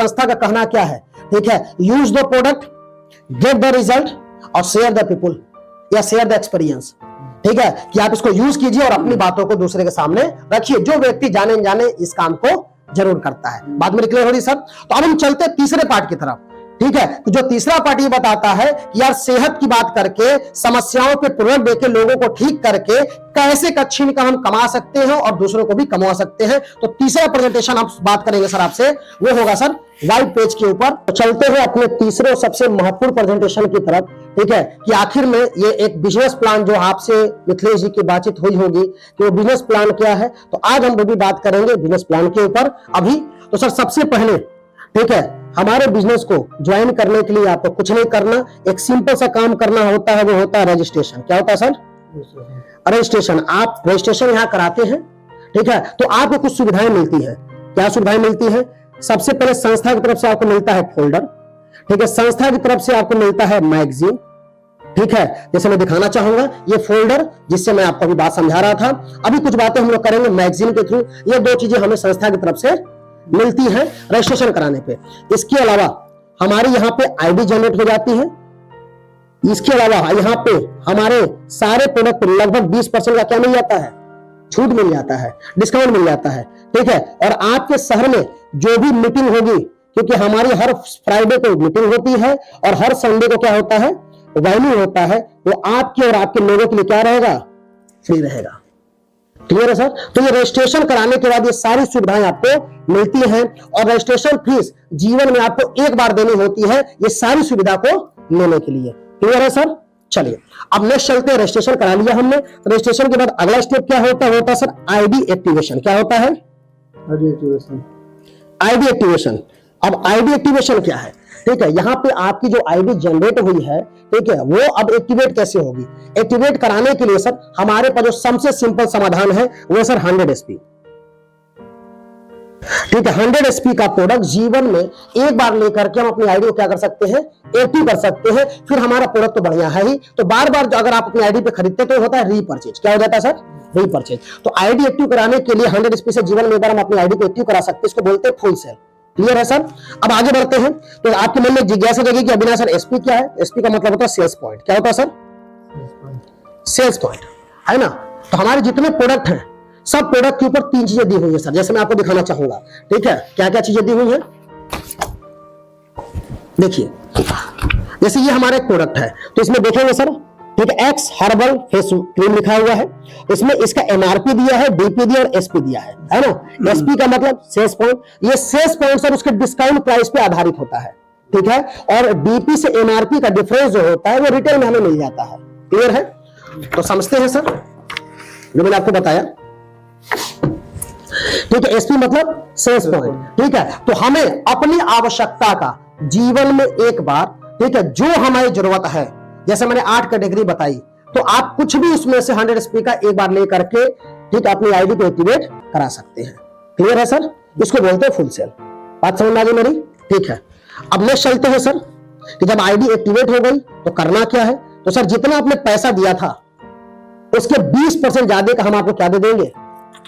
संस्था का कहना क्या है, ठीक है, use the product, get the result और शेयर द पीपुल या शेयर द एक्सपीरियंस, ठीक है, कि आप इसको यूज कीजिए और अपनी बातों को दूसरे के सामने रखिए। जो व्यक्ति जाने जाने इस काम को जरूर करता है। बात मेरी क्लियर हो रही सर? तो अब हम चलते हैं तीसरे पार्ट की तरफ, ठीक है। तो जो तीसरा पार्ट ये बताता है कि यार सेहत की बात करके, समस्याओं पे प्रोडक्ट देके लोगों को ठीक करके कैसे एक अच्छी इनकम हम कमा सकते हैं और दूसरों को भी कमा सकते हैं। तो तीसरा प्रेजेंटेशन आप बात करेंगे सर आपसे, वो होगा सर व्हाइट पेज के ऊपर। तो चलते हैं अपने तीसरे और सबसे महत्वपूर्ण प्रेजेंटेशन की तरफ, ठीक है, कि आखिर में ये एक बिजनेस प्लान जो आपसे मिथिलेश जी की बातचीत हुई होगी कि वो बिजनेस प्लान क्या है, तो आज हम वो भी बात करेंगे बिजनेस प्लान के ऊपर अभी। तो सर सबसे पहले, ठीक है, हमारे बिजनेस को ज्वाइन करने के लिए आपको कुछ नहीं करना, एक सिंपल सा काम करना होता है, वो होता है रजिस्ट्रेशन। क्या होता है सर? रजिस्ट्रेशन। आप रजिस्ट्रेशन यहाँ कराते हैं, ठीक है, तो आपको कुछ सुविधाएं मिलती है। क्या सुविधाएं मिलती है? सबसे पहले संस्था की तरफ से आपको मिलता है फोल्डर, ठीक है, संस्था की तरफ से आपको मिलता है मैगजीन, ठीक है, जैसे मैं दिखाना चाहूंगा ये फोल्डर जिससे मैं आपको अभी बात समझा रहा था। अभी कुछ बातें हम लोग करेंगे मैगजीन के थ्रू। ये दो चीजें हमें संस्था की तरफ से मिलती है रजिस्ट्रेशन कराने पे। इसके अलावा हमारी यहाँ पे आईडी जनरेट हो जाती है। इसके अलावा यहाँ पे हमारे सारे प्रोडक्ट पर लगभग 20% का क्या मिल जाता है? छूट मिल जाता है, डिस्काउंट मिल जाता है, ठीक है। और आपके शहर में जो भी मीटिंग होगी, क्योंकि हमारी हर फ्राइडे को मीटिंग होती है और हर संडे को क्या होता है? वेन्यू होता है, वो आपके और आपके लोगों के लिए क्या रहेगा? फ्री रहेगा। क्लियर है सर? तो ये रजिस्ट्रेशन कराने के बाद ये सारी सुविधाएं आपको मिलती हैं और रजिस्ट्रेशन फीस जीवन में आपको एक बार देनी होती है ये सारी सुविधा को लेने के लिए। क्लियर है सर? चलिए अब नेक्स्ट चलते हैं। रजिस्ट्रेशन करा लिया हमने, तो रजिस्ट्रेशन के बाद अगला स्टेप क्या होता है सर? ID activation. क्या होता है? ID activation. ID activation. अब आईडी एक्टिवेशन क्या है? ठीक है, यहाँ पे आपकी जो आईडी जनरेट हुई है, ठीक है, वो अब एक्टिवेट कैसे होगी? एक्टिवेट कराने के लिए सर हमारे पास जो सबसे सिंपल समाधान है वो सर 100 SP, ठीक है। 100 SP का प्रोडक्ट जीवन में एक बार लेकर के हम अपनी आईडी को क्या कर सकते हैं? एक्टिव कर सकते हैं। फिर हमारा प्रोडक्ट तो बढ़िया है ही, तो बार बार जो अगर आप अपनी आईडी पे खरीदते तो होता है रीपरचेज। क्या हो जाता है सर? रीपरचेज। तो आईडी एक्टिव कराने के लिए 100 SP से जीवन में एक बार हम अपनी आईडी को एक्टिव करा सकते हैं, इसको बोलते हैं फुल सेल। क्लियर है सर? अब आगे बढ़ते हैं। तो आपके मन में जिज्ञासा जगेगी कि अविनाश सर एसपी क्या है? एसपी का मतलब होता है सेल्स पॉइंट। क्या होता है सर? सेल्स पॉइंट, है ना। तो हमारे जितने प्रोडक्ट हैं सब प्रोडक्ट के ऊपर 3 चीजें दी हुई है सर, जैसे मैं आपको दिखाना चाहूंगा, ठीक है। क्या क्या चीजें दी हुई है देखिए। जैसे ये हमारा एक प्रोडक्ट है, तो इसमें देखेंगे सर, ठीक है, एक्स हर्बल फेस क्रीम लिखा हुआ है। इसमें इसका एमआरपी दिया है, डीपी दिया और एसपी दिया है ना। एसपी का मतलब सेल्स पॉइंट। ये सेल्स पॉइंट सर उसके डिस्काउंट प्राइस पे आधारित होता है, ठीक है। और डीपी से एमआरपी का डिफरेंस जो होता है वो रिटेल में हमें मिल जाता है। क्लियर है? तो समझते हैं सर जो मैंने आपको बताया, ठीक है। एसपी मतलब सेल्स पॉइंट, ठीक है। तो हमें अपनी आवश्यकता का जीवन में एक बार, ठीक है, जो हमारी जरूरत है, जैसे मैंने 8 कैटेगरी बताई, तो आप कुछ भी उसमें से 100 SP का एक बार लेकर के, ठीक है, अपनी आईडी को एक्टिवेट करा सकते हैं। क्लियर है सर? इसको बोलते हैं फुल सेल। बात समझ में आ गई मेरी? ठीक है। अब नेक्स्ट चलते हैं सर कि जब आईडी एक्टिवेट हो गई तो करना क्या है। तो सर जितना आपने पैसा दिया था उसके 20% ज्यादा का हम आपको क्या दे देंगे?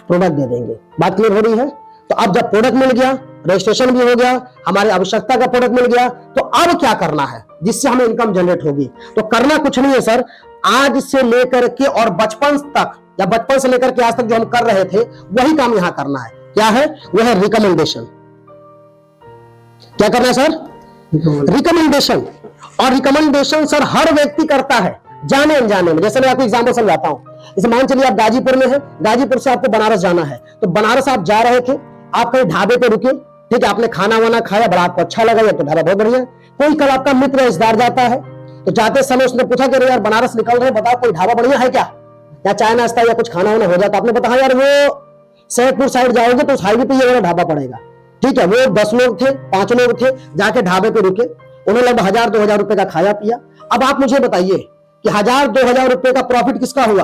प्रोडक्ट दे देंगे। बात क्लियर हो रही है? तो अब जब प्रोडक्ट मिल गया, रजिस्ट्रेशन भी हो गया, हमारी आवश्यकता का प्रोडक्ट मिल गया, तो अब क्या करना है जिससे हमें इनकम जनरेट होगी? तो करना कुछ नहीं है सर, आज से लेकर के और बचपन तक या बचपन से लेकर के आज तक जो हम कर रहे थे वही काम यहां करना है। क्या है? वह है रिकमेंडेशन। क्या करना है सर? रिकमेंडेशन। और रिकमेंडेशन सर हर व्यक्ति करता है जाने अनजाने में। जैसे मैं आपको एग्जांपल समझाता हूं। जैसे मान चलिए आप गाजीपुर में हैं, गाजीपुर से आपको बनारस जाना है, तो बनारस आप जा रहे थे, आप कहीं ढाबे पे रुके, ठीक है, आपने खाना वाना खाया, बड़ा आपको अच्छा लगा, तो ढाबा बहुत बढ़िया। कोई कल आपका मित्र रिश्तेदार जाता है, तो जाते समय उसने पूछा कि यार बनारस निकल रहे, बताओ कोई ढाबा बढ़िया है क्या, या चाय नाश्ता या कुछ खाना वाना हो जाता। आपने बताया यार वो सैदपुर साइड जाओगे तो उस हाईवे पे ये वाला ढाबा पड़ेगा, ठीक है। वो 10 लोग थे, 5 लोग थे, जाके ढाबे पे रुके, उन्होंने लगभग 1000-2000 रुपए का खाया पिया। अब आप मुझे बताइए कि 1000-2000 रुपए का प्रॉफिट किसका हुआ?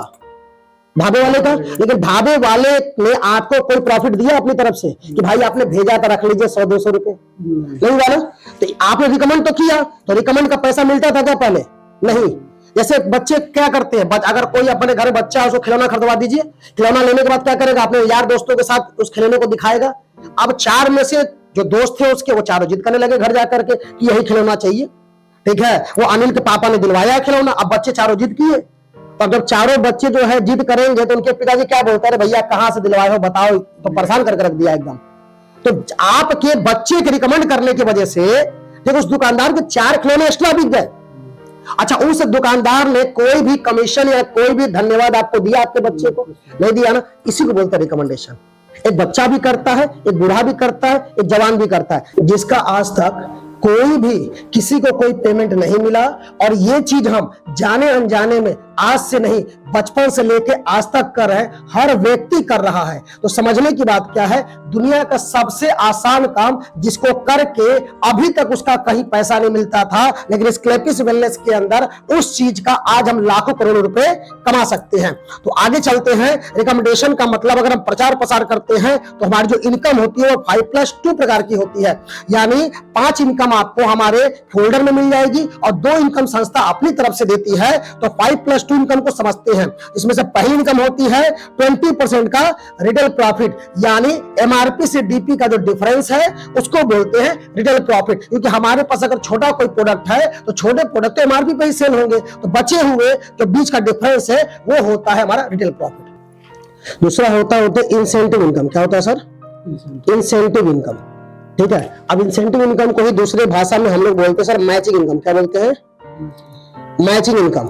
ढाबे वाले का। लेकिन ढाबे वाले ने आपको कोई प्रॉफिट दिया अपनी तरफ से कि भाई आपने भेजा था, रख लीजिए 100-200 रुपए, नहीं वाला। तो आपने रिकमेंड तो किया, तो रिकमेंड का पैसा मिलता था क्या पहले? नहीं। जैसे बच्चे क्या करते हैं, अगर कोई अपने घर में बच्चा है उसको खिलौना खरीदवा दीजिए, खिलौना लेने के बाद क्या करेगा? अपने यार दोस्तों के साथ उस खिलौने को दिखाएगा। अब 4 में से जो दोस्त थे उसके, वो चारों जिद करने लगे घर जाकर के कि यही खिलौना चाहिए। ठीक है, वो अनिल के पापा ने दिलवाया खिलौना, अब बच्चे चारों जिद किए। तो जब चारों बच्चे जो है जिद करेंगे तो उनके पिताजी क्या बोलते हैं, भैया कहां से दिलवाए हो बताओ, तो परेशान करके रख दिया एकदम। तो आपके बच्चे के रिकमेंड करने की वजह से देखो उस दुकानदार के 4 खिलौने एक्स्ट्रा बिक गए। अच्छा, उस दुकानदार ने कोई भी कमीशन या कोई भी धन्यवाद आपको दिया आपके बच्चे को? नहीं दिया ना। इसी को बोलते हैं रिकमेंडेशन। एक बच्चा भी करता है, एक बूढ़ा भी करता है, एक जवान भी करता है। जिसका आज तक कोई भी किसी को कोई पेमेंट नहीं मिला, और ये चीज हम जाने अनजाने में आज से नहीं बचपन से लेके आज तक कर रहे हैं, हर व्यक्ति कर रहा है। तो समझने की बात क्या है, दुनिया का सबसे आसान काम जिसको करके अभी तक उसका कहीं पैसा नहीं मिलता था, लेकिन स्क्लैपिस वेलनेस के अंदर उस चीज का आज हम लाखों करोड़ों रुपए कमा सकते हैं। तो आगे चलते हैं। रिकमेंडेशन का मतलब अगर हम प्रचार प्रसार करते हैं तो हमारी जो इनकम होती है वो 5+2 प्रकार की होती है, यानी 5 इनकम आपको हमारे फोल्डर में मिल जाएगी और 2 इनकम संस्था अपनी तरफ से देती है। तो 5+2 इनकम को समझते हैं। इसमें से पहली इनकम होती है 20% का रिटेल प्रॉफिट, यानी एमआरपी से डीपी का जो डिफरेंस है उसको बोलते हैं रिटेल प्रॉफिट। क्योंकि हमारे पास अगर छोटा कोई प्रोडक्ट है तो छोटे प्रोडक्ट तो एमआरपी पे ही सेल होंगे, तो बचे हुए जो बीच का डिफरेंस है वो होता है हमारा रिटेल प्रॉफिट। दूसरा होता है इंसेंटिव इनकम। क्या होता है सर? Incentive income. ठीक है, अब इंसेंटिव इनकम को ही दूसरे भाषा में हम लोग बोलते हैं सर मैचिंग इनकम। क्या बोलते हैं? Matching income.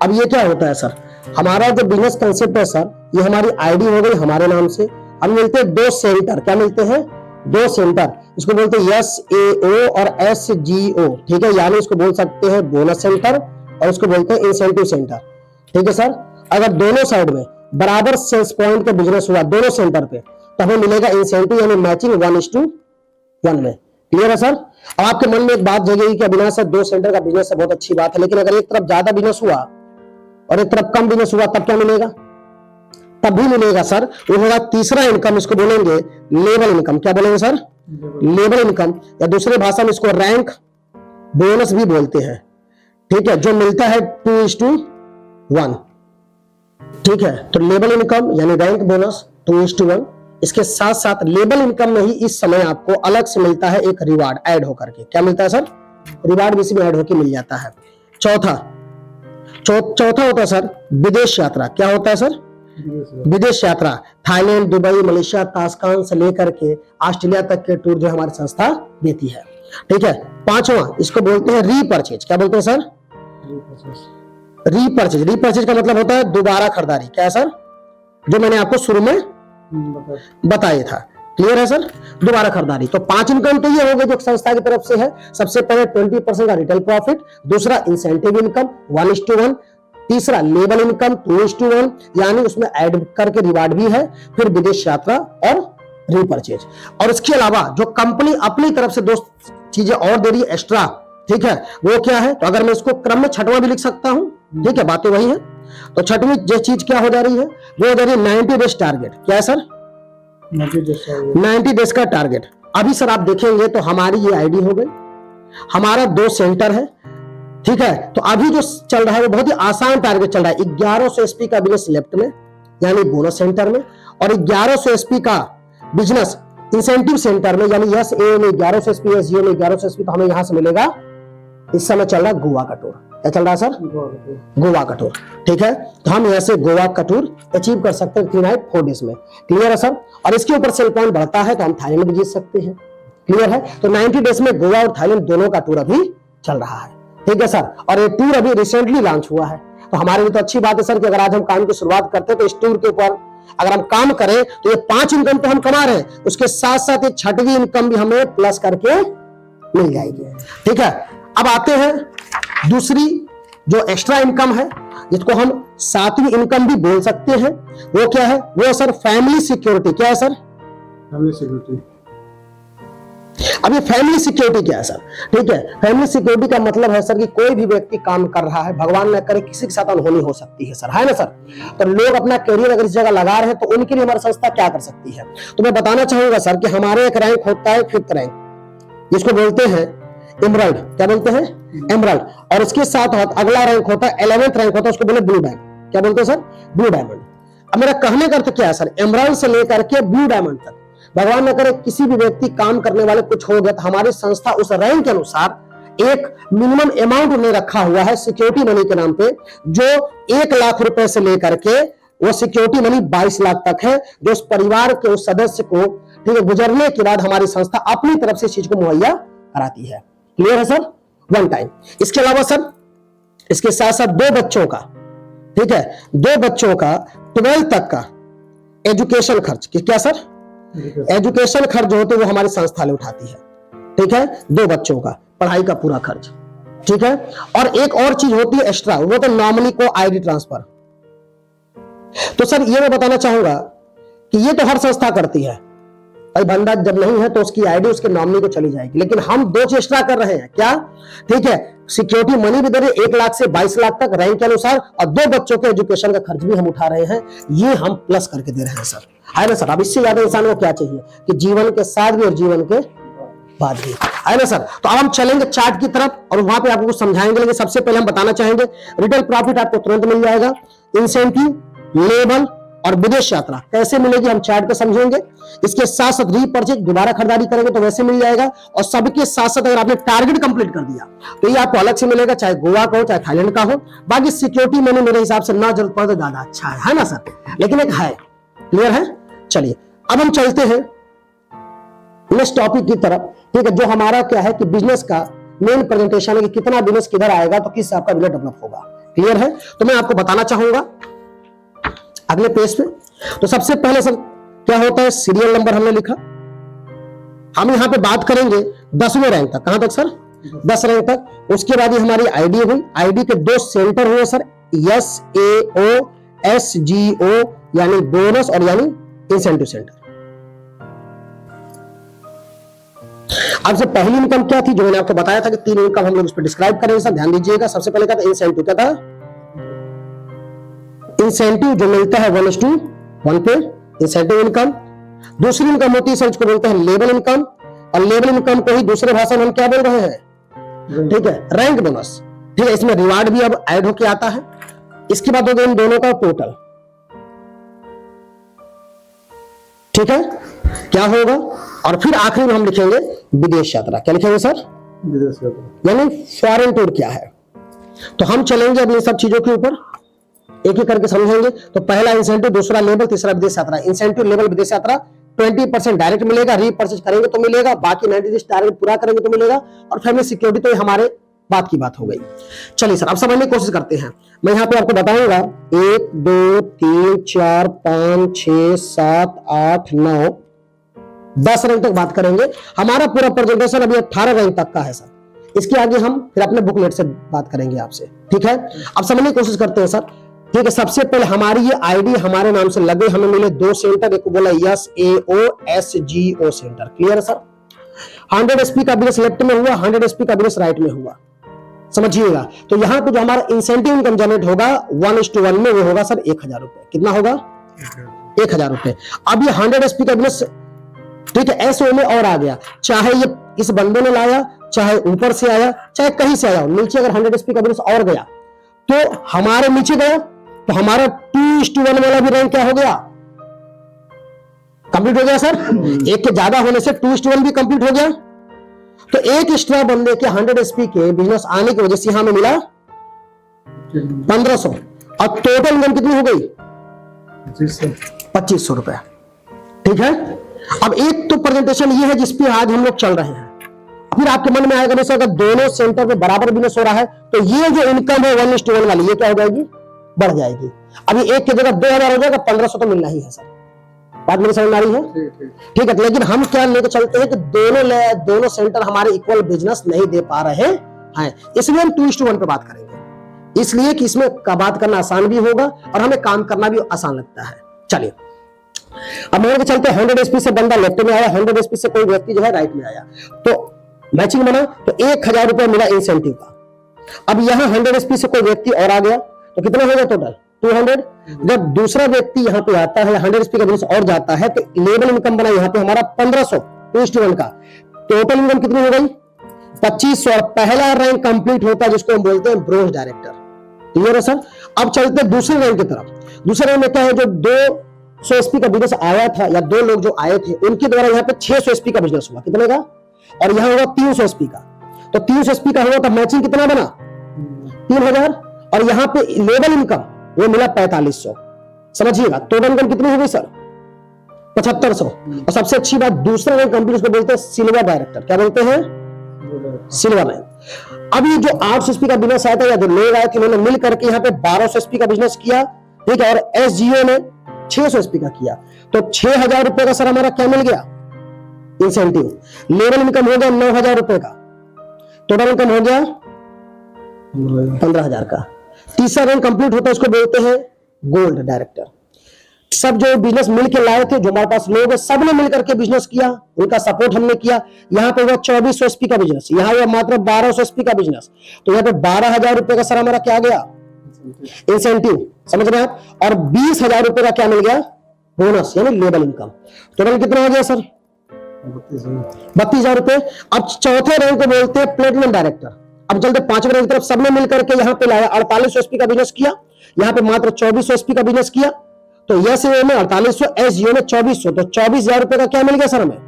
अब ये क्या होता है सर? हमारा जो बिजनेस कंसेप्ट है सर, ये हमारी आईडी हो गई हमारे नाम से, हम मिलते हैं 2 सेंटर। क्या मिलते हैं? 2 सेंटर। इसको बोलते हैं SAO और SGO। ठीक है, यानी इसको बोल सकते हैं बोनस सेंटर और इसको बोलते हैं इंसेंटिव सेंटर। ठीक है सर, अगर दोनों साइड में बराबर सेल्स पॉइंट का बिजनेस हुआ दोनों सेंटर पे तो हमें मिलेगा इंसेंटिव, यानी मैचिंग 1:1 में। क्लियर है सर? अब आपके मन में एक बात जगेगी कि अविनाश सर 2 सेंटर का बिजनेस है, बहुत अच्छी बात है, लेकिन अगर एक तरफ ज्यादा बिजनेस हुआ और एक तरफ कम बिजनेस हुआ तब क्या मिलेगा? तब भी मिलेगा सर, वो होगा तीसरा इनकम, इसको बोलेंगे लेवल इनकम। क्या बोलेंगे सर? लेवल इनकम, या दूसरे भाषा में इसको रैंक बोनस भी बोलते हैं। ठीक है, जो मिलता है 2:1। ठीक है, तो लेवल इनकम यानी रैंक बोनस 2:1। इसके साथ साथ लेवल इनकम में ही इस समय आपको अलग से मिलता है एक रिवार्ड ऐड होकर के। क्या मिलता है सर? रिवार्ड भी इसमें ऐड होकर मिल जाता है। चौथा होता है सर विदेश यात्रा। क्या होता है सर? विदेश यात्रा। थाईलैंड, दुबई, मलेशिया, ताशकंद से लेकर के ऑस्ट्रेलिया तक के टूर जो हमारी संस्था देती है। ठीक है, 5वां इसको बोलते हैं रीपर्चेज। क्या बोलते हैं सर? रीपर्चेज। रीपर्चेज का मतलब होता है दोबारा खरीदारी। क्या है सर? जो मैंने आपको शुरू में बताया था। क्लियर है सर? दोबारा खरीदारी। तो 5 इनकम तो ये हो गए जो संस्था की तरफ से है। सबसे पहले 20% का रिटेल प्रॉफिट, दूसरा इंसेंटिव इनकम 1:1, तीसरा लेवल इनकम 2:1, यानी उसमें ऐड करके रिवार्ड भी है, फिर विदेश यात्रा और रीपर्चेज। और इसके अलावा जो कंपनी अपनी तरफ से 2 चीजें और दे रही है एक्स्ट्रा। ठीक है, वो क्या है? तो अगर मैं इसको क्रम में 6वां भी लिख सकता हूं। ठीक है, बातें वही है। तो 6वीं जो चीज क्या हो जा रही है वो हो जा रही है 90 डेज टारगेट। क्या है सर? 90 डेज का टारगेट। अभी सर आप देखेंगे तो हमारी ये आईडी हो गई, हमारा 2 सेंटर है। ठीक है, तो अभी जो चल रहा है वो बहुत ही आसान टारगेट चल रहा है। 1100 SP का बिजनेस लेफ्ट में यानी बोनस सेंटर में, और 1100 SP का बिजनेस इंसेंटिव सेंटर में यानी SAO में 1100 SP, SGO में 1100 SP। तो हमें यहां से मिलेगा, इस समय चल रहा है गोवा का टूर। क्या चल रहा है सर? गोवा का टूर। ठीक है, तो हम यहाँ से गोवा का टूर अचीव कर सकते हैं 3 नाइट 4 डेज में। क्लियर है सर? और इसके ऊपर सेल पॉइंट बढ़ता है तो हम थाईलैंड भी जीत सकते हैं। क्लियर है? तो 90 डेज में गोवा और थाईलैंड दोनों का टूर अभी चल रहा है। ठीक है सर, और ये टूर अभी रिसेंटली लॉन्च हुआ है। तो हमारे लिए तो अच्छी बात है सर कि अगर आज हम काम की शुरुआत करते हैं तो इस टूर के ऊपर अगर हम काम करें तो ये 5 इनकम तो हम कमा रहे हैं, उसके साथ साथ ये 6वीं इनकम भी हमें प्लस करके मिल जाएगी। ठीक है, अब आते हैं दूसरी जो एक्स्ट्रा इनकम है जिसको हम 7वीं इनकम भी बोल सकते हैं। वो क्या है? वो है सर फैमिली सिक्योरिटी। क्या है सर? Family security. अब ये फैमिली सिक्योरिटी क्या है सर? ठीक है, फैमिली सिक्योरिटी का मतलब है सर कि कोई भी व्यक्ति काम कर रहा है, भगवान न करे किसी के साथ अनहोनी हो सकती है सर, है ना सर? तो लोग अपना करियर अगर इस जगह लगा रहे हैं तो उनके लिए हमारी संस्था क्या कर सकती है? तो मैं बताना चाहूंगा सर कि हमारे एक रैंक होता है 5th रैंक, जिसको बोलते हैं एमराल्ड। क्या बोलते हैं? एमराल्ड। और इसके साथ अगला रैंक होता है 11th रैंक होता है, उसको बोले ब्लू डायमंड। क्या बोलते हैं सर? Blue diamond. अब मेरा कहने का अर्थ क्या है सर? एमराल्ड से लेकर के ब्लू डायमंड तक भगवान न करे किसी भी व्यक्ति काम करने वाले कुछ हो गया तो हमारी संस्था उस रैंक के अनुसार एक मिनिमम अमाउंट उन्हें रखा हुआ है सिक्योरिटी मनी के नाम पे, जो 1 लाख रुपए से लेकर के वो सिक्योरिटी मनी 22 लाख तक है, जो उस परिवार के उस सदस्य को ठीक है गुजरने के बाद हमारी संस्था अपनी तरफ से इस चीज को मुहैया कराती है। क्लियर है सर? One time. इसके अलावा सर इसके साथ साथ 2 बच्चों का, ठीक है, 2 बच्चों का 12 तक का एजुकेशन खर्च, क्या सर? एजुकेशन खर्च जो होते हैं वो हमारी संस्था ले उठाती है, ठीक है, 2 बच्चों का पढ़ाई का पूरा खर्च, ठीक है। और एक और चीज होती है एक्स्ट्रा, वो तो नॉमिनी को आईडी ट्रांसफर। तो सर ये मैं बताना चाहूंगा कि ये तो हर संस्था करती है, भाई बंदा जब नहीं है तो उसकी आईडी उसके नॉमिनी को चली जाएगी, लेकिन हम 2 चीज एक्स्ट्रा कर रहे हैं। क्या? ठीक है, सिक्योरिटी मनी भी दे रहे 1 लाख से 22 लाख तक रैंक के अनुसार, और 2 बच्चों के एजुकेशन का खर्च भी हम उठा रहे हैं, ये हम प्लस करके दे रहे हैं सर, है ना सर? अब इससे ज्यादा इंसान को क्या चाहिए कि जीवन के साथ भी और जीवन के बाद भी, है ना सर? तो अब हम चलेंगे चार्ट की तरफ और वहां पे आपको कुछ समझाएंगे, लेकिन सबसे पहले हम बताना चाहेंगे रिटेल प्रॉफिट आपको तुरंत मिल जाएगा, इंसेंटिव, लेबल और विदेश यात्रा कैसे मिलेगी हम चार्ट पे समझेंगे। इसके साथ साथ रीपर्चेज, दोबारा खरीदारी करेंगे तो वैसे मिल जाएगा, और सबके साथ साथ अगर आपने टारगेट कंप्लीट कर दिया तो ये आपको अलग से मिलेगा, चाहे गोवा का हो चाहे थाईलैंड का हो। बाकी सिक्योरिटी मनी मेरे हिसाब से ना जरूरत पड़े तो ज्यादा अच्छा है ना सर? लेकिन एक है, क्लियर है? चलिए अब हम चलते हैं नेक्स्ट टॉपिक की तरफ, ठीक है, जो हमारा क्या है कि बिजनेस का मेन प्रेजेंटेशन है कि कितना बिजनेस किधर आएगा तो किससे आपका बिजनेस डेवलप होगा। क्लियर है? तो मैं आपको बताना चाहूंगा अगले पेज पे। तो सबसे पहले सर क्या होता है, सीरियल नंबर हमने लिखा, हम यहां पे बात करेंगे 10वें रैंक तक। कहां तक सर? 10 रैंक तक। उसके बाद ये हमारी आईडी हुई, आईडी के 2 सेंटर हुए सर, SAO SGO यानी बोनस और यानी इंसेंटिव सेंटर। अब से पहली इनकम क्या थी जो मैंने आपको बताया था कि 3 इनकम हम लोग उस पर डिस्क्राइब करेंगे सर, ध्यान दीजिएगा। सबसे पहले क्या था? इंसेंटिव। क्या था? इंसेंटिव जो मिलता है 1:1 पे, इंसेंटिव इनकम। दूसरी इनकम होती है सर इसको बोलते हैं लेबल इनकम, और लेबल इनकम को ही दूसरे भाषा में हम क्या बोल रहे हैं? ठीक है, रैंक बोनस। ठीक है, इसमें रिवार्ड भी अब ऐड होके आता है। इसके बाद हो गया इन दोनों का टोटल। ठीक है, क्या होगा? और फिर आखिरी में हम लिखेंगे विदेश यात्रा। क्या लिखेंगे सर? विदेश यात्रा यानी फॉरेन टूर क्या है। तो हम चलेंगे अब इन सब चीजों के ऊपर एक एक करके समझेंगे। तो पहला इंसेंटिव, दूसरा लेबल, तीसरा विदेश यात्रा। इंसेंटिव, लेबल, विदेश यात्रा 20% डायरेक्ट मिलेगा, रीपर्चेज करेंगे तो मिलेगा, बाकी 90 डेज टारगेट पूरा करेंगे तो मिलेगा, और फैमिली सिक्योरिटी तो ये हमारे बात की बात हो गई। चलिए सर अब समझने की कोशिश करते हैं। मैं यहाँ पे आपको बताऊंगा 1 2 3 4 5 6 7 8 9 10 रैंक तक बात करेंगे। हमारा पूरा प्रेजेंटेशन अभी 18 रैंक तक का है सर। इसके आगे हम फिर अपने बुकलेट से बात करेंगे आपसे। ठीक है, अब समझने की कोशिश करते हैं सर। ठीक है, सबसे पहले हमारी ये आईडी हमारे नाम से लगे, हमें मिले 2 सेंटर, एक को बोला SAO SGO सेंटर। क्लियर है सर? 100 SP का बिजनेस लेफ्ट में हुआ, 100 SP का बिजनेस राइट में हुआ, समझिएगा। तो यहाँ पे जो हमारा इंसेंटिव इनकम जनरेट होगा 1:1 में, वो होगा सर 1000 रुपए। कितना होगा? 1000 रुपए। अब ये 100 SP का बिजनेस, ठीक है, SO में और आ गया, चाहे ये इस बंदे ने लाया, चाहे ऊपर से आया, चाहे कहीं से आया, नीचे अगर 100 SP का बिजनेस और गया तो हमारे नीचे गया तो हमारा 2:1 वाला भी रैंक क्या हो गया? कंप्लीट हो गया सर। एक के ज्यादा होने से 2:1 भी कंप्लीट हो गया। तो एक एक्स्ट्रा बंदे के 100 SP के बिजनेस आने की वजह से यहां में मिला 1500, और टोटल इनकम कितनी हो गई? 2500 रुपए। ठीक है, अब एक तो प्रेजेंटेशन ये है जिसपे आज हम लोग चल रहे हैं। फिर आपके मन में आएगा जैसे अगर दोनों सेंटर पे बराबर बिजनेस हो रहा है तो ये जो इनकम है 1:1 वाली, ये क्या हो जाएगी? बढ़ जाएगी। अभी एक की जगह 2000 हो जाएगा, 1500 तो मिलना ही है सर। बात मेरी समझ में आ रही है? ठीक है, लेकिन हम क्या लेके चलते हैं कि दोनों सेंटर हमारे इक्वल बिजनेस नहीं दे पा रहे हैं, इसलिए हम 2:1 पे बात करेंगे, इसलिए कि इसमें बात करना आसान भी होगा और हमें काम करना भी आसान लगता है। चलिए अब मान के चलते 100 SP से बंदा लेफ्ट में आया, 100 SP से कोई व्यक्ति जो है राइट में आया, तो मैचिंग बना, तो 1000 रुपया मिला इंसेंटिव का। अब यहां 100 SP से कोई व्यक्ति और आ गया तो कितना हो गया टोटल? 200। जब दूसरा व्यक्ति यहां पे आता है, 100 SP का बिजनेस और जाता है, तो लेबल इनकम बना यहां पे हमारा 1500, 2:1 का। टोटल इनकम कितनी हो गई? 2500। और पहला रैंक कंप्लीट होता है जिसको हम बोलते हैं ब्रोंज डायरेक्टर। क्लियर है सर? अब चलते दूसरे रैंक की तरफ। दूसरे रैंक में क्या है? जो 2 500 एसपी का बिजनेस आया था, या 2 लोग जो आए थे उनके द्वारा यहाँ पे 600 एसपी का बिजनेस हुआ, कितने का, और यहाँ हुआ 300 एसपी का। तो 300 एसपी का हुआ तो मैचिंग कितना बना, 3000, और यहाँ पे लेवल इनकम वो मिला 4500। समझिएगा टोटल इनकम कितनी हो गई सर, 7500। और सबसे अच्छी बात, दूसरा रैंक कंप्लीट उसको बोलते हैं सिल्वर डायरेक्टर, क्या बोलते हैं, सिल्वर रैंक। अब ये जो 800 एसपी का बिजनेस आया था, या जो लोग आए थे, उन्होंने मिल करके यहाँ पे 1200 एसपी का बिजनेस किया, ठीक है, और एसजीओ ने 600 एसपी का किया। तो 6000 रुपए का सर हमारा क्या मिल गया, इंसेंटिव। लेवल इनकम हो गया 9000 रुपए का, टोटल इनकम हो गया 15000 का। तीसरा रैंक कंप्लीट होता है, उसको बोलते हैं गोल्ड डायरेक्टर। सब जो बिजनेस मिलकर लाए थे, जो हमारे पास लोग हैं, सब ने मिलकर के बिजनेस किया, उनका सपोर्ट हमने किया। यहाँ पे हुआ 2400 एसपी का बिजनेस, यहाँ हुआ मात्र 1200 एसपी का बिजनेस। तो यहाँ पे 12000 रुपए का सर हमारा क्या गया, इंसेंटिव, समझ रहे हैं आप। और 20000 रुपए का क्या मिल गया, बोनस, यानी लेवल इनकम। टोटल कितना हो गया सर, 32000 रुपए। अब चौथे रैंक को बोलते हैं प्लेटिनम डायरेक्टर। अब चलते 5वें रैंक की तरफ। सबने मिलकर के यहाँ पे लाया 4800 एसपी का बिजनेस किया, यहाँ पे मात्र 2400 एसपी का बिजनेस किया। तो यस में 4800, एसजीओ में 2400, तो 24000 रुपए का क्या मिल गया सर हमें,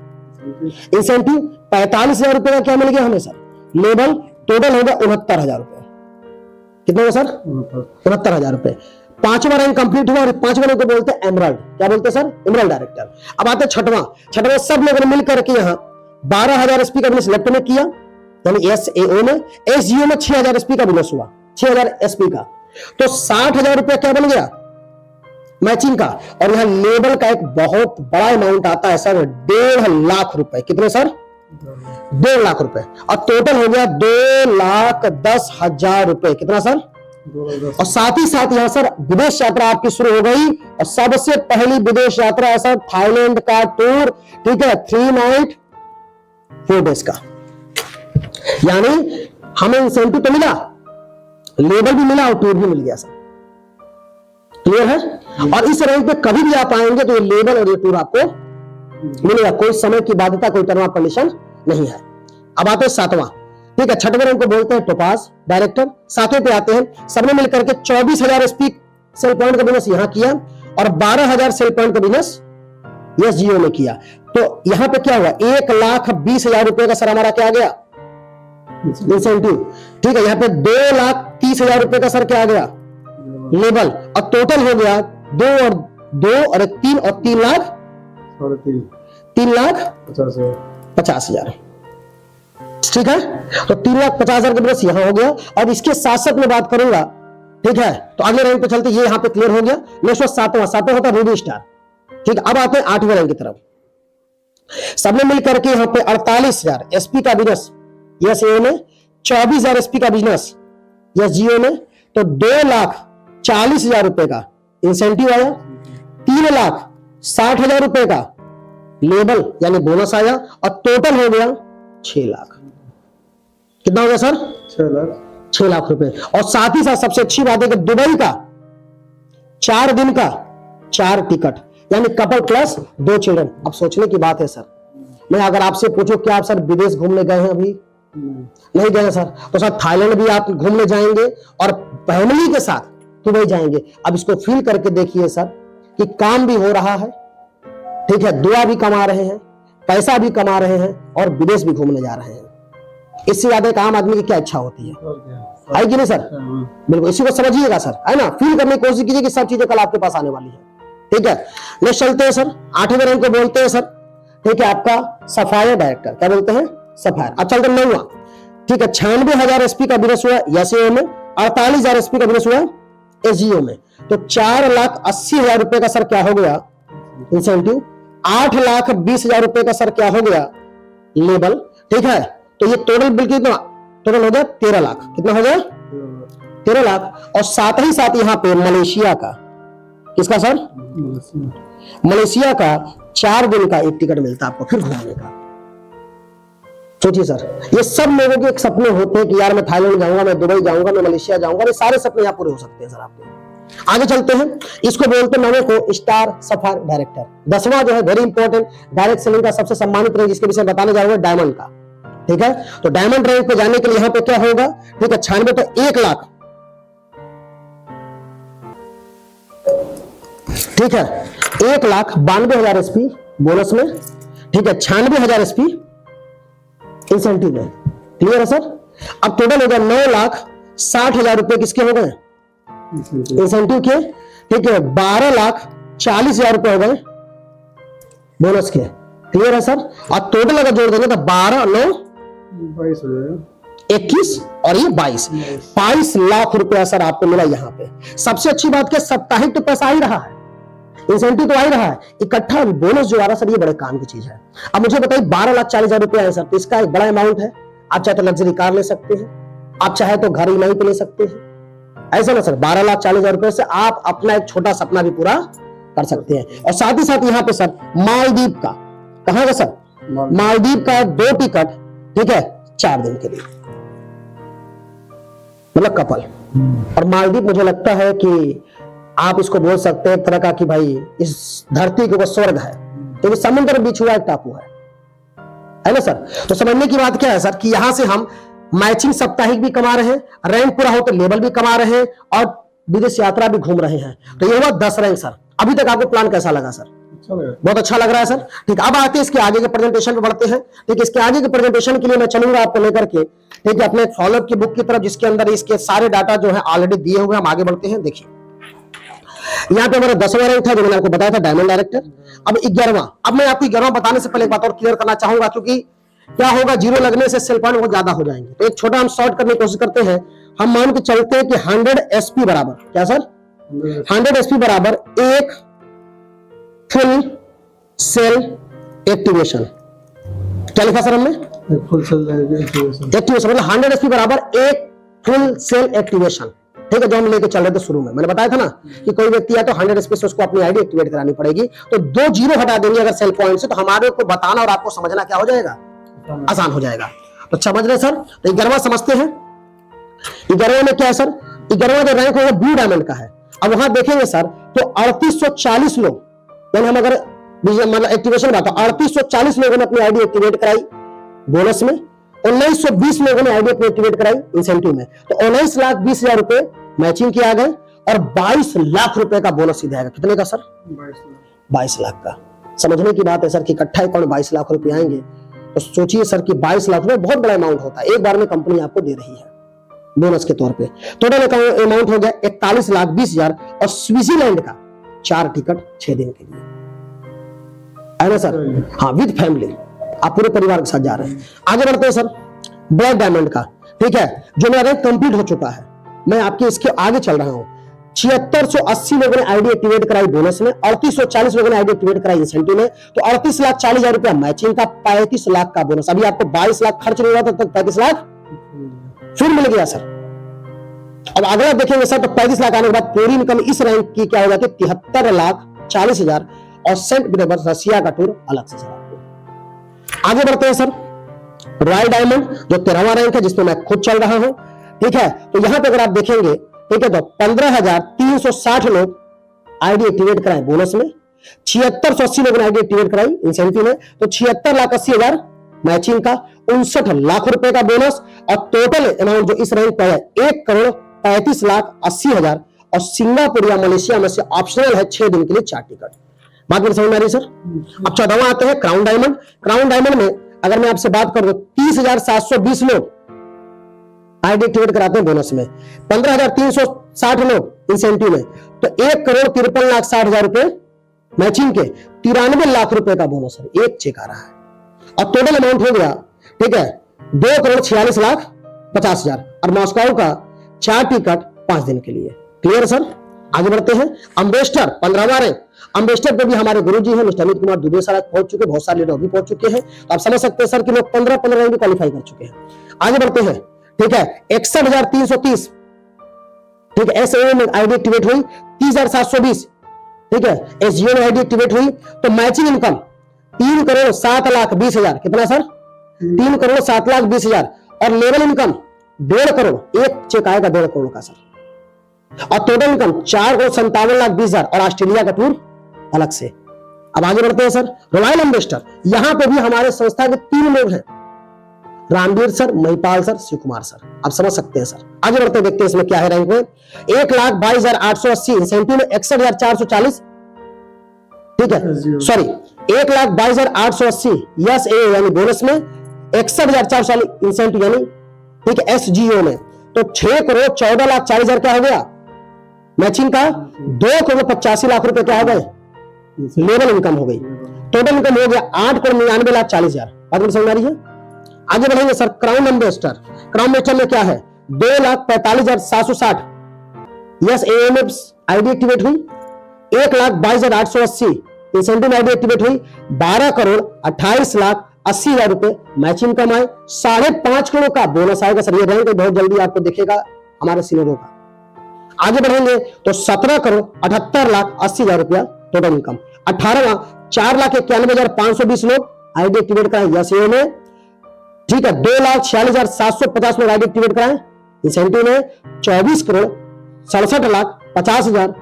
इंसेंटिव। 45000 रुपए का क्या मिल गया हमें सर, लेवल। टोटल होगा 69000 रुपए। कितना होगा सर, 69000 रुपए। 5वां रैंक कंप्लीट हुआ, और 5वें रैंक को बोलते हैं एमराल्ड, क्या बोलते हैं सर, एमराल्ड डायरेक्टर। अब आते हैं छठवां। सब लोगों ने मिलकर के यहाँ 12000 एसपी का बिजनेस लेफ्ट में किया, यानी एसएओ में। एसजीओ में 6000 एसपी का बिजनेस हुआ, 6000 एसपी का। तो 60000 रुपया क्या बन गया, मैचिंग का। और यहां लेवल का एक बहुत बड़ा अमाउंट आता है सर, 1.5 लाख रुपए। कितने सर, 1.5 लाख रुपए। और टोटल हो गया 2,10,000 रुपए। कितना सर, और साथ ही साथ यहां सर विदेश यात्रा आपकी शुरू हो गई। और सबसे पहली विदेश यात्रा है सर थाईलैंड का टूर, ठीक है, 3 नाइट 4 डेज का। यानी हमें इंसेंटिव तो मिला, लेवल भी मिला और टूर भी मिल गया सर। क्लियर है। और इस रैंक पे कभी भी आप आएंगे तो ये लेवल और ये टूर आपको मिलेगा, कोई समय की बाध्यता, कोई टर्म ऑफ कंडीशन नहीं है। अब आते हैं 7वां, ठीक है। 6वें रैंक को बोलते हैं टोपाज डायरेक्टर। 7वें पे आते हैं, सबने मिलकर के 24000 एसपी सेल पॉइंट का बिजनेस यहां किया, और 12000 सेल पॉइंट का बिजनेस एसजीओ में किया। तो यहां पे क्या हुआ, 1,20,000 रुपए का सर हमारा क्या गया, इंसेंटिव, ठीक है। यहाँ पे 2,30,000 रुपए का सर क्या आ गया, लेवल। और टोटल हो गया 2 और 3 और 3,50,000, ठीक है। तो 3,50,000 का बिजनेस यहां हो गया। और इसके साथ साथ मैं बात करूंगा, ठीक है। तो अगले रैंक पे चलते, ये यहां पे क्लियर हो गया। नेक्स्ट 7वां होता है रूबी स्टार, ठीक है। अब आते हैं 8वें रैंक की तरफ। सबने मिलकर के यहां पे 48,000 एसपी का बिजनेस एसएओ में, 24,000 एसपी का बिजनेस एसजीओ में। तो 2,40,000 रुपए का इंसेंटिव आया, 3,60,000 रुपए का लेवल यानी बोनस आया, और टोटल हो गया 6 लाख। कितना हो गया सर, 6 लाख रुपए। और साथ ही साथ सबसे अच्छी बात है कि दुबई का 4 दिन का 4 टिकट, यानी कपल प्लस 2 चिल्ड्रन। अब सोचने की बात है सर, मैं अगर आपसे पूछूं क्या आप सर विदेश घूमने गए हैं, अभी नहीं गए सर, तो सर थाईलैंड भी आप घूमने जाएंगे और फैमिली के साथ दुबई जाएंगे। अब इसको फील करके देखिए सर कि काम भी हो रहा है, ठीक है, दुआ भी कमा रहे हैं, पैसा भी कमा रहे हैं, और विदेश भी घूमने जा रहे हैं। इससे ज्यादा एक आम आदमी की क्या इच्छा होती है कि नहीं सर, बिल्कुल। इसी को समझिएगा सर, है ना। फील करने की कोशिश कीजिए कि सब चीजें कल आपके पास आने वाली है, ठीक है। नेक्स्ट चलते हैं सर, 8वें रैंक को बोलते हैं सर, ठीक है, आपका सफायर डायरेक्टर, क्या बोलते हैं, सफायर। अब चलते 9वां, ठीक है। 96,000 एसपी का बिजनेस हुआ एसएओ में, 48,000 एसपी का बिजनेस हुआ एसजीओ में। तो 4,80,000 रुपए का सर क्या हो गया, इंसेंटिव। 8,20,000 रुपए का सर क्या हो गया, लेवल, ठीक है। तो ये टोटल बिल कितना, टोटल हो गया 13 लाख। कितना हो गया, 13 लाख। और साथ ही साथ यहाँ पे मलेशिया का, किसका सर, मलेशिया का 4 दिन का एक टिकट मिलता है आपको फिर घूमने का। सोचिए सर, ये सब लोगों के एक सपने होते हैं कि यार मैं थाईलैंड जाऊंगा, मैं दुबई जाऊंगा, मैं मलेशिया जाऊंगा। ये सारे सपने यहाँ पूरे हो सकते हैं सर आपके। आगे चलते हैं, इसको बोलते हैं 9वें को स्टार सफायर डायरेक्टर। 10वां जो है वेरी इंपॉर्टेंट, डायरेक्ट सेलिंग का सबसे सम्मानित रैंक, जिसके विषय बताने जा रहा हूं, डायमंड का, ठीक है। तो डायमंड रैंक पे जाने के लिए यहाँ पे क्या होगा, ठीक है, 96 पे 1 लाख, ठीक है। 1,92,000 एसपी बोनस में, ठीक है, 96,000 एसपी इंसेंटिव में। क्लियर है सर? अब टोटल हो गया 9,60,000 रुपए किसके हो गए? इंसेंटिव के। ठीक है, 12,40,000 रुपए हो गए बोनस के। क्लियर है सर? और टोटल अगर जोड़ देंगे तो 12, 9, 22 हो जाएगा, 21 और ये 22 लाख रुपया सर आपको मिला यहाँ पे। सबसे अच्छी बात क्या, साप्ताहिक तो पैसा आ ही रहा है, इंसेंटिव तो आ ही रहा है, इकट्ठा बोनस जो आ रहा है सर, ये बड़े काम की चीज है। अब मुझे बताइए 12,40,000 रुपया है सर, तो इसका एक बड़ा अमाउंट है। आप चाहे तो लग्जरी कार ले सकते हैं, आप चाहे तो घर ईएमआई पे ले सकते हैं, ऐसा ना सर। 12,40,000 रुपए से आप अपना एक छोटा सपना भी पूरा कर सकते हैं। और साथ ही साथ यहाँ पे सर मालदीव का, कहां का सर? मालदीव का 2 टिकट, ठीक है, 4 दिन के लिए, मतलब कपल। और मालदीव मुझे लगता है कि आप इसको बोल सकते हैं एक तरह का कि भाई इस धरती के ऊपर स्वर्ग है, क्योंकि समुद्र में बीच हुआ एक टापू है ना सर। तो समझने की बात क्या है सर, कि यहां से हम मैचिंग साप्ताहिक भी कमा रहे हैं, रैंक पूरा हो तो लेवल भी कमा रहे हैं, और विदेश यात्रा भी घूम रहे हैं। तो ये हुआ 10 रैंक सर। अभी तक आपको प्लान कैसा लगा सर? बहुत अच्छा लग रहा है सर। ठीक, अब आते हैं इसके आगे के प्रेजेंटेशन पे बढ़ते हैं। ठीक, इसके आगे के प्रेजेंटेशन के लिए मैं चलूंगा आपको लेकर के, ठीक है, अपने फॉलोअप की बुक की तरफ, जिसके अंदर इसके सारे डाटा जो है ऑलरेडी दिए हुए। हम आगे बढ़ते हैं। देखिए यहाँ पे हमारा 10वां रैंक था जो मैंने आपको बताया था, डायमंड डायरेक्टर। अब 11वां। अब मैं आपको 11वां बताने से पहले एक बात और क्लियर करना चाहूंगा, क्योंकि क्या होगा, जीरो लगने से सेल पॉइंट बहुत ज्यादा हो जाएंगे। तो एक छोटा हम शॉर्ट करने की कोशिश करते हैं। हम मान के चलते हैं कि 100 एसपी बराबर, क्या सर? 100 एसपी बराबर एक फुल सेल एक्टिवेशन। क्या लिखा सर हमने? फुल सेल एक्टिवेशन, मतलब 100 एसपी बराबर एक फुल सेल एक्टिवेशन। ठीक है, जो हम लेके चल रहे थे शुरू में, मैंने बताया था ना कि कोई व्यक्ति है तो 100 एसपी से उसको अपनी आईडी एक्टिवेट करानी पड़ेगी। तो 2 जीरो हटा देंगे अगर सेल पॉइंट से, तो हमारे को बताना और आपको समझना क्या हो जाएगा? आसान हो जाएगा। तो समझ रहे सर? तो 11वां समझते हैं। 11वां में क्या है सर? 11वां जो रैंक होगा ब्लू डायमंड का है। अब वहां देखेंगे सर तो 3840 लोग, यानी हम अगर मतलब एक्टिवेशन बात, 3840 लोगों ने अपनी आईडी एक्टिवेट कराई बोनस में, 1920 लोगों ने आईडी अपनी एक्टिवेट कराई इंसेंटिव में। तो 19,20,000 रुपए मैचिंग किया गए और 22 लाख रुपए का बोनस सीधा आएगा। कितने का सर? 22 लाख का। समझने की बात है सर कि इकट्ठा अकाउंट 22 लाख रुपए आएंगे, तो सोचिए सर कि 22 लाख रुपए बहुत बड़ा अमाउंट होता है, एक बार में कंपनी आपको दे रही है बोनस के तौर पे। टोटल अमाउंट हो गया 41,20,000 और स्विट्जरलैंड का 4 टिकट 6 दिन के लिए, है ना सर? हाँ, विद फैमिली, आप पूरे परिवार के साथ जा रहे हैं। आगे बढ़ते हैं सर, ब्लैक डायमंड का। ठीक है, जो मेरा रैंक कंप्लीट हो चुका है, मैं आपके इसके आगे चल रहा हूं। 7680 लोगों ने आईडी एक्टिवेट कराई बोनस में, 3840 लोगों ने आईडी एक्टिवेट कराई इंसेंटिव में। तो 38,40,000 रुपया मैचिंग का, 35 लाख का बोनस। अभी आपको 22 लाख खर्च नहीं हुआ था, तब 35 लाख फिर मिल गया सर। अब अगला देखेंगे सर, तो 35 लाख आने के बाद पूरी इनकम इस रैंक की क्या हो जाती है? 73,40,000 और सेंट पीटर्सबर्ग रशिया का टूर अलग से सर। आगे बढ़ते हैं सर, रॉयल डायमंड जो 13वां रैंक है, जिसमें मैं खुद चल रहा हूं। ठीक है, तो यहां पे अगर आप देखेंगे, ठीक है, तो 15,360 लोग आईडी एक्टिवेट कराए बोनस में, 7680 लोगों ने आईडी एक्टिवेट कराई इंसेंटिव में। तो 76,80,000 मैचिंग का, 59 लाख रुपए का बोनस, और टोटल अमाउंट जो इस रैंक पर है 1,35,80,000। और सिंगापुर या मलेशिया में से ऑप्शनल है 6 दिन के लिए 4 टिकट। बात मेरी समझ में आ रही सर? अब 14वां आते हैं, क्राउन डायमंड। क्राउन डायमंड में अगर मैं आपसे बात करूं, 30,720 लोग आईडी एक्टिवेट कराते हैं बोनस में, 15,360 लोग इंसेंटिव में। तो 1,53,60,000 रुपए मैचिंग के, 93 लाख रुपए का बोनस है, एक चेक आ रहा है। और टोटल अमाउंट हो गया, ठीक है, 2,46,50,000 और मॉस्को का 4 टिकट 5 दिन के लिए। Clear sir? आगे बढ़ते हैं, अम्बेस्टर 15वां रैंक। अम्बेस्टर पे भी हमारे गुरुजी हैं मिस्टर अमित कुमार दुबे सर पहुंच चुके, बहुत सारे लीडर भी पहुंच चुके हैं। तो आप समझ सकते हैं सर कि लोग 15 रैंक भी क्वालिफाई कर चुके हैं। आगे बढ़ते हैं, ठीक है, 61,330, ठीक है, एसएओ में आईडी एक्टिवेट हुई, 30,720, ठीक है, एसजीओ में आईडी एक्टिवेट हुई। तो मैचिंग इनकम 3,07,20,000, कितना सर? 3,07,20,000। और लेवल इनकम 1.5 करोड़, एक चेक आएगा 1.5 करोड़ का सर। और टोटल इनकम 4,57,20,000 और ऑस्ट्रेलिया का टूर अलग से। अब आगे बढ़ते हैं सर, रॉयल एम्बेसडर। यहां पे भी हमारे संस्था के 3 लोग हैं, Ramveer sir, Mahipal sir, Shiv Kumar sir. आप समझ सकते हैं सर। आगे बढ़ते हैं, देखते हैं इसमें क्या है रैंक में। 1,22,880 इंसेंटिव में, 61,440, ठीक है, सॉरी 1,22,880 यस ए यानी बोनस में, 61,400 इंसेंटिव यानी ठीक है एसजीओ में, तो 6,14,40,000 क्या हो गया मैचिंग का, 2,85,00,000 रुपए क्या हो गए लेवल इनकम हो गई। टोटल इनकम हो गया 8,99,40,000। बात समझ आ रही है? आगे बढ़ेंगे sir. Crown investor, crown investor में क्या है 2,45,760 यस एएमएफ आईडी एक्टिवेट हुई, 1,22,880 इंसेंटिव आईडी एक्टिवेट हुई, 12,28,80,000 रुपए मैचिंग कमाए, 5.5 करोड़ का बोनस आएगा सर। ये रैंक बहुत जल्दी आपको दिखेगा हमारे सीनियरों का। आगे बढ़ेंगे तो 17,78,80,000 रुपया टोटल इनकम, 4,91,520 लोग आईडी एक्टिवेट कराए यस ए में, ठीक है 2,46,750 लोग आईडी एक्टिवेट कराए इंसेंटिव में, 24,67,50,000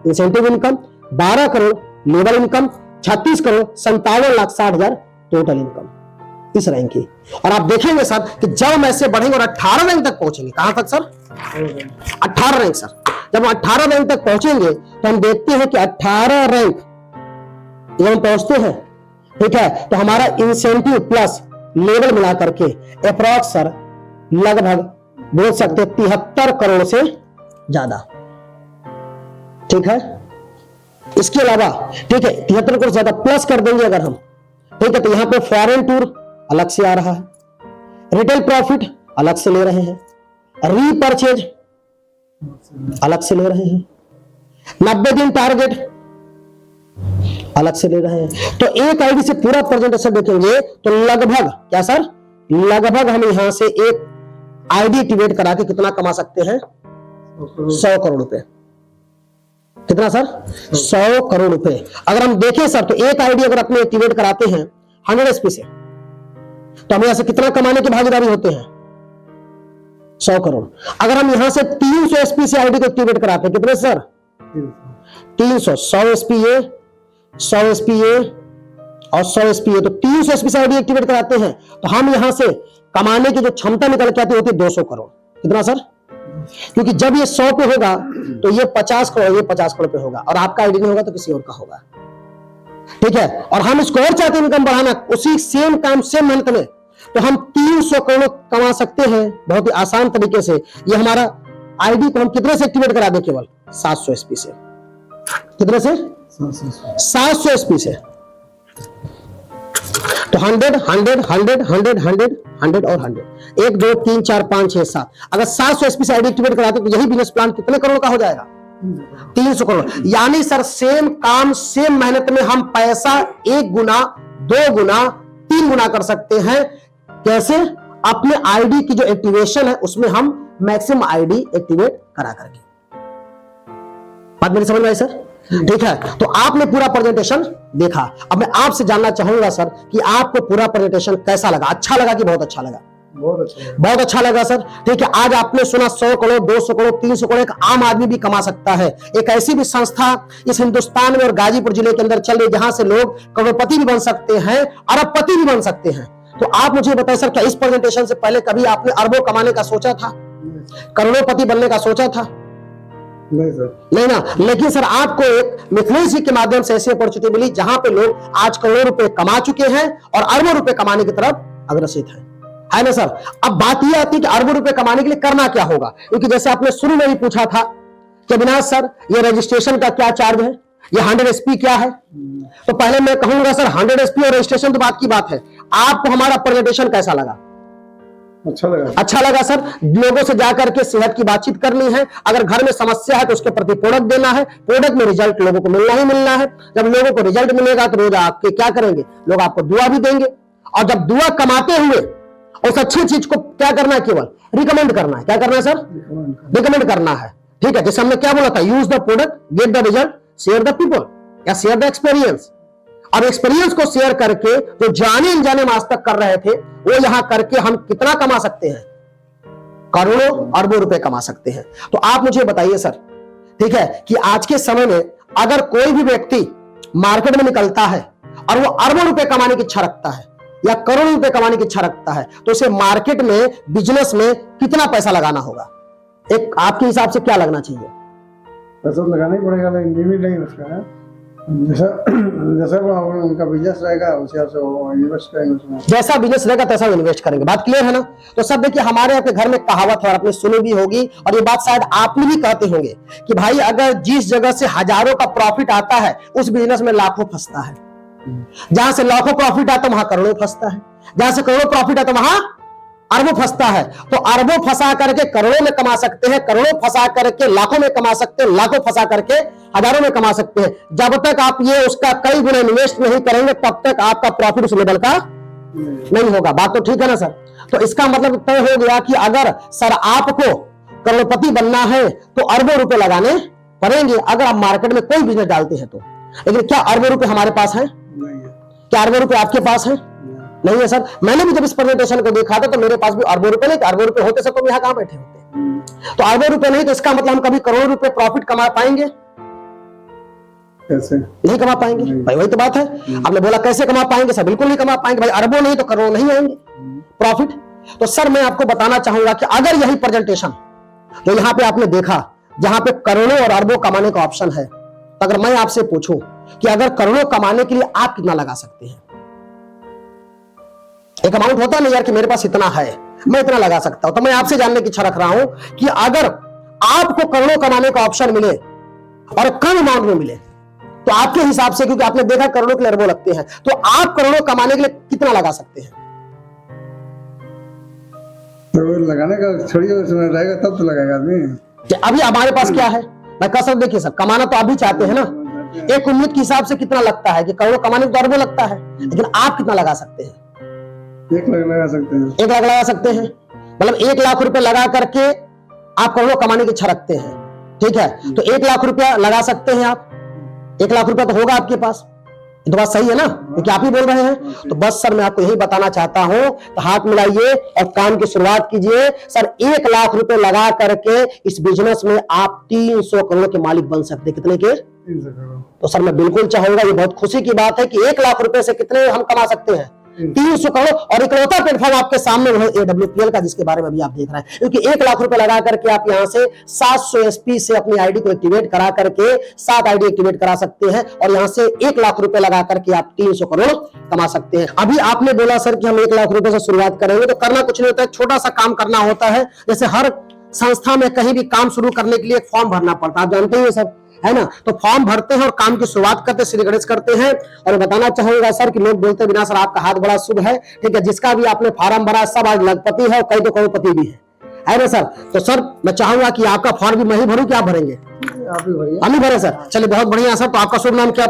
incentive income, 12 crore level income, 36,57,60,000 total income इस रैंक की। और आप देखेंगे सर कि जब हम ऐसे बढ़ेंगे और 18 रैंक तक पहुंचेंगे, कहां तक सर 18 रैंक सर, जब 18 रैंक तक पहुंचेंगे तो हम देखते हैं कि 18 रैंक जब हम पहुंचते हैं ठीक है तो हमारा इंसेंटिव प्लस लेवल मिला करके अप्रॉक्स सर लगभग बोल सकते 73 करोड़ से ज्यादा, ठीक है। इसके अलावा ठीक है 73 करोड़ ज्यादा प्लस कर देंगे अगर हम, ठीक है, तो यहां पे फॉरेन टूर अलग से आ रहा है, रिटेल प्रॉफिट अलग से ले रहे हैं, रीपर्चेज अलग से ले रहे हैं, 90 दिन टारगेट अलग से ले रहे हैं। तो एक आईडी से पूरा प्रेजेंटेशन देखेंगे तो लगभग क्या सर, लगभग हम यहां से एक आईडी एक्टिवेट करा के कितना कमा सकते हैं 100 करोड़ रुपए। कितना सर 100 करोड़ रुपए। अगर हम देखें सर तो एक आईडी अगर अपने एक्टिवेट कराते हैं 100 एसपी से तो हम यहां से कितना कमाने की भागीदारी होते हैं 100 करोड़। अगर हम यहां से 300 एसपी से आईडी को एक्टिवेट कराते हैं कितने सर 300, 100 एसपी ये 100 एसपी ये और 100 एसपी ये, तो 300 एसपी से आईडी एक्टिवेट कराते हैं तो हम यहां से कमाने की जो क्षमता निकल के आती होती है 200 करोड़। कितना सर, क्योंकि जब ये 100 पे होगा तो ये 50 करोड़, ये 50 करोड़ पे होगा और आपका आईडी नहीं होगा तो किसी और का होगा, ठीक है। और हम इसको और चाहते हैं इनकम बढ़ाना उसी सेम काम सेम मेहनत में, तो हम 300 करोड़ कमा सकते हैं बहुत ही आसान तरीके से। ये हमारा आईडी को हम कितने से एक्टिवेट करा दें, केवल 700 एसपी से। कितने से 700 एसपी से। तो 100 100 100 100 100 100 और 100, 1 2 3 4 5 6 7, अगर 700 एसपी से आईडी एक्टिवेट कराते तो यही बिजनेस प्लान कितने करोड़ का हो जाएगा 300 करोड़। यानी सर सेम काम सेम मेहनत में हम पैसा 1 गुना 2 गुना 3 गुना कर सकते हैं। कैसे, अपने आईडी की जो एक्टिवेशन है उसमें हम मैक्सिमम आईडी एक्टिवेट करा करके। बात मेरी समझ में आई सर, ठीक है। तो आपने पूरा प्रेजेंटेशन देखा, अब मैं आपसे जानना चाहूंगा सर कि आपको पूरा प्रेजेंटेशन कैसा लगा, अच्छा लगा कि बहुत अच्छा लगा? बहुत अच्छा लगा सर, ठीक है। आज आपने सुना 100 करोड़ 200 करोड़ 300 करोड़ एक आम आदमी भी कमा सकता है। एक ऐसी भी संस्था इस हिंदुस्तान में और गाजीपुर जिले के अंदर चल रही जहां से लोग करोड़पति भी बन सकते हैं, अरबपति भी बन सकते हैं। तो आप मुझे बताएं सर, क्या इस प्रेजेंटेशन से पहले कभी आपने अरबों कमाने का सोचा था, करोड़पति बनने का सोचा था? नहीं सर, नहीं ना। लेकिन सर आपको एक मिथुनेश जी के माध्यम से ऐसी अपॉर्चुनिटी मिली जहां पे लोग आज करोड़ों रुपए कमा चुके हैं और अरबों रुपए कमाने की तरफ अग्रसित है ना सर। अब बात यह आती है कि अरबों रुपए कमाने के लिए करना क्या होगा, क्योंकि जैसे आपने शुरू में ही पूछा था कि अविनाश सर ये रजिस्ट्रेशन का क्या चार्ज है, ये 100 एसपी क्या है, तो पहले मैं कहूंगा सर 100 एसपी और रजिस्ट्रेशन तो बात की बात है। आपको हमारा प्रेजेंटेशन कैसा लगा? अच्छा लगा सर। लोगों से जाकर के सेहत की बातचीत करनी है, अगर घर में समस्या है तो उसके प्रति प्रोडक्ट देना है, प्रोडक्ट में रिजल्ट लोगों को मिलना ही मिलना है। जब लोगों को रिजल्ट मिलेगा तो रोज आपके क्या करेंगे, लोग आपको दुआ भी देंगे, और जब दुआ कमाते हुए उस अच्छी चीज को क्या करना है, केवल रिकमेंड करना है। क्या करना है सर? रिकमेंड करना है, ठीक है। जैसे हमने क्या बोला था, use the product get the result share the people, या शेयर द एक्सपीरियंस। अब एक्सपीरियंस को शेयर करके जो जाने अनजाने में आज तक कर रहे थे वो यहां करके हम कितना कमा सकते हैं, करोड़ों अरबों रुपए कमा सकते हैं। तो आप मुझे बताइए सर, ठीक है, कि आज के समय में अगर कोई भी व्यक्ति मार्केट में निकलता है और वो अरबों रुपए कमाने की इच्छा रखता है या करोड़ों रुपए कमाने की इच्छा रखता है तो उसे मार्केट में बिजनेस में कितना पैसा लगाना होगा? एक आपके हिसाब से क्या लगना चाहिए? पैसा लगाना ही पड़ेगा, लेकिन लिमिट नहीं उसका है। जैसा जैसा वो उनका बिजनेस रहेगा उसी हिसाब से वो इन्वेस्ट करेंगे उसमें। जैसा बिजनेस रहेगा तैसा इन्वेस्ट करेंगे। बात क्लियर है ना? तो सब देखिए, हमारे आपके घर में कहावत है और आपने सुनी भी होगी, और ये बात शायद आप भी कहते होंगे कि भाई अगर जिस जगह से हजारों का प्रॉफिट आता है उस बिजनेस में लाखों फंसता है। जहां से लाखों प्रॉफिट आता है वहां करोड़ों फंसता है, जहां से करोड़ों प्रॉफिट आता है वहां अरबों फंसता है। तो अरबों फंसा करके करोड़ों में कमा सकते हैं, करोड़ों फंसा करके लाखों में कमा सकते हैं, लाखों फंसा करके हजारों में कमा सकते हैं। जब तक आप ये उसका कई गुना इन्वेस्ट नहीं करेंगे तब तक आपका प्रॉफिट उस लेवल का नहीं होगा। बात तो ठीक है ना सर? तो इसका मतलब तय हो गया कि अगर सर आपको करोड़पति बनना है तो अरबों रुपए लगाने पड़ेंगे अगर आप मार्केट में कोई बिजनेस डालते हैं तो। लेकिन क्या अरबों रुपए हमारे पास है? नहीं है। क्या अरबों रुपए आपके पास है? नहीं है सर। मैंने भी जब इस प्रेजेंटेशन को देखा था तो मेरे पास भी अरबों रुपए नहीं थे। अरबों रुपए होते सर तो यहाँ कहां बैठे होते? तो अरबों रुपए नहीं, तो इसका मतलब हम कभी करोड़ों रुपए प्रॉफिट कमा पाएंगे? कैसे? नहीं कमा पाएंगे भाई, वही तो बात है। आपने बोला कैसे कमा पाएंगे सर? बिल्कुल नहीं कमा पाएंगे भाई। अरबों नहीं तो करोड़ों नहीं आएंगे प्रॉफिट। तो सर मैं आपको बताना चाहूंगा कि अगर यही प्रेजेंटेशन जो यहाँ पे आपने देखा, जहां पे करोड़ों और अरबों कमाने का ऑप्शन है, तो अगर मैं आपसे पूछूं कि अगर करोड़ों कमाने के लिए आप कितना लगा सकते हैं? एक अमाउंट होता है ना यार कि मेरे पास इतना है, मैं इतना लगा सकता हूं। तो मैं आपसे जानने की इच्छा रख रहा हूं कि अगर आपको करोड़ों कमाने का ऑप्शन मिले और कम अमाउंट में मिले तो आपके हिसाब से, क्योंकि आपने देखा करोड़ों के लिए अरबों लगते हैं, तो आप करोड़ों कमाने के लिए कितना लगा सकते हैं? तो लगाने का छोड़िए, उसमें रहेगा तब तो लगाएगा आदमी। अभी हमारे पास क्या है मैं कसर, देखिए सर कमाना तो आप भी चाहते हैं ना। एक उम्मीद के हिसाब से कितना लगता है कि करोड़ों कमाने को तो अरबों लगता है, लेकिन आप कितना लगा सकते हैं? 1 लाख लगा सकते हैं। 1 लाख लगा सकते हैं, मतलब 1 लाख रुपए लगा करके आप करोड़ों कमाने की इच्छा रखते हैं, ठीक है? तो 1 लाख रुपया लगा सकते हैं आप। 1 लाख रुपया तो होगा आपके पास, ये तो बात सही है ना, क्योंकि आप ही बोल रहे हैं। तो बस सर मैं आपको यही बताना चाहता हूं, तो हाथ मिलाइए और काम की शुरुआत कीजिए। सर 1 लाख रुपए लगा करके इस बिजनेस में आप 300 करोड़ के मालिक बन सकते हैं। कितने के? 300 करोड़। तो सर मैं बिल्कुल चाहूंगा, ये बहुत खुशी की बात है कि 1 लाख रुपए से कितने हम कमा सकते हैं? 300 करोड़। और इकलौता प्लेटफॉर्म आपके सामने है AWPL का, जिसके बारे में भी आप देख रहे हैं। क्योंकि 1 लाख रुपए लगा करके आप यहां से 700 SP से अपनी आईडी को एक्टिवेट करा करके 7 आईडी एक्टिवेट करा सकते हैं, और यहां से 1 लाख रुपए लगा करके आप 300 करोड़ कमा सकते हैं। अभी आपने बोला सर कि हम 1 लाख रुपए से शुरुआत करेंगे, तो करना कुछ नहीं होता है, छोटा सा काम करना होता है। जैसे हर संस्था में कहीं भी काम शुरू करने के लिए एक फॉर्म भरना पड़ता है, आप जानते हैं सब, है ना? तो फॉर्म भरते हैं और काम की शुरुआत करते, श्री गणेश करते हैं। और बताना चाहूंगा सर कि लोग बोलते बिना सर आपका हाथ बड़ा शुभ है, ठीक है? जिसका भी आपने फॉर्म भरा सब आज लखपति है और कई तो करोड़पति भी है ना सर? तो सर मैं चाहूंगा कि आपका फॉर्म भी मैं ही भरूं कि आप भरेंगे? आप ही भरिए। हम ही भरे सर? चलिए बहुत बढ़िया सर। तो आपका शुभ नाम क्या?